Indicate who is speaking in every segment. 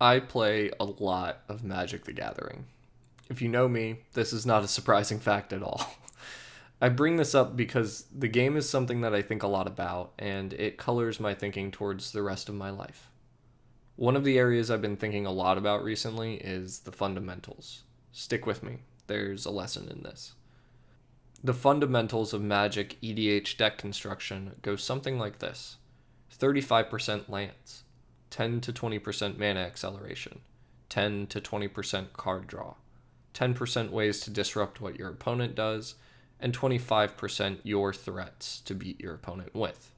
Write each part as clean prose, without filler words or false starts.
Speaker 1: I play a lot of Magic the Gathering. If you know me, this is not a surprising fact at all. I bring this up because the game is something that I think a lot about, and it colors my thinking towards the rest of my life. One of the areas I've been thinking a lot about recently is the fundamentals. Stick with me, there's a lesson in this. The fundamentals of Magic EDH deck construction go something like this: 35% lands, 10 to 20% mana acceleration, 10 to 20% card draw, 10% ways to disrupt what your opponent does, and 25% your threats to beat your opponent with.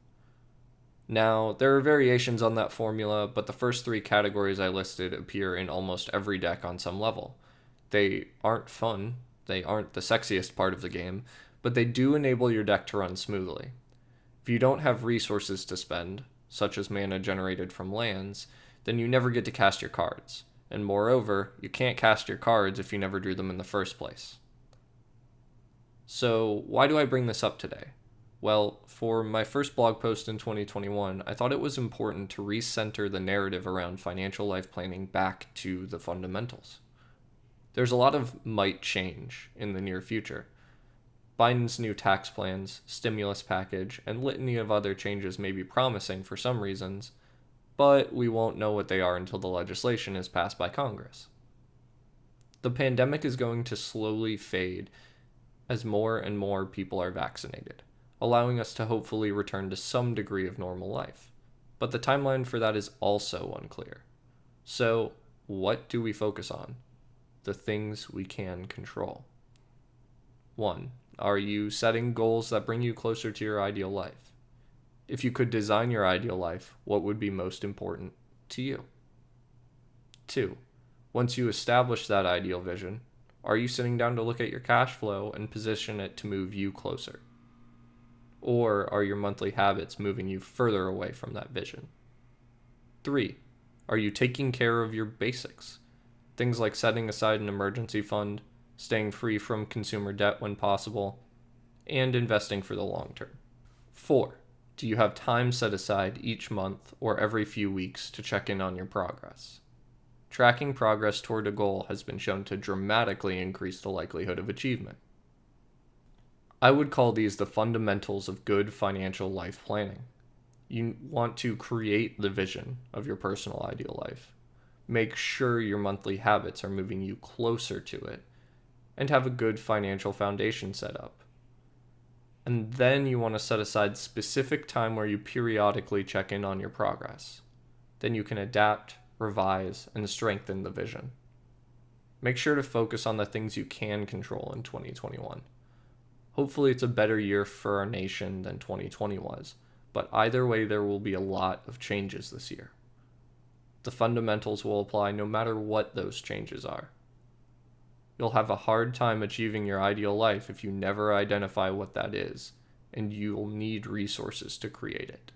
Speaker 1: Now, there are variations on that formula, but the first three categories I listed appear in almost every deck on some level. They aren't fun, they aren't the sexiest part of the game, but they do enable your deck to run smoothly. If you don't have resources to spend, such as mana generated from lands, then you never get to cast your cards. And moreover, you can't cast your cards if you never drew them in the first place. So, why do I bring this up today? Well, for my first blog post in 2021, I thought it was important to recenter the narrative around financial life planning back to the fundamentals. There's a lot of might change in the near future. Biden's new tax plans, stimulus package, and litany of other changes may be promising for some reasons, but we won't know what they are until the legislation is passed by Congress. The pandemic is going to slowly fade as more and more people are vaccinated, allowing us to hopefully return to some degree of normal life. But the timeline for that is also unclear. So, what do we focus on? The things we can control. 1. Are you setting goals that bring you closer to your ideal life? If you could design your ideal life, what would be most important to you? 2. Once you establish that ideal vision, are you sitting down to look at your cash flow and position it to move you closer? Or are your monthly habits moving you further away from that vision? 3. Are you taking care of your basics? Things like setting aside an emergency fund, staying free from consumer debt when possible, and investing for the long term. 4. Do you have time set aside each month or every few weeks to check in on your progress? Tracking progress toward a goal has been shown to dramatically increase the likelihood of achievement. I would call these the fundamentals of good financial life planning. You want to create the vision of your personal ideal life. Make sure your monthly habits are moving you closer to it, and have a good financial foundation set up. And then you want to set aside specific time where you periodically check in on your progress. Then you can adapt, revise, and strengthen the vision. Make sure to focus on the things you can control in 2021. Hopefully it's a better year for our nation than 2020 was, but either way there will be a lot of changes this year. The fundamentals will apply no matter what those changes are. You'll have a hard time achieving your ideal life if you never identify what that is, and you'll need resources to create it.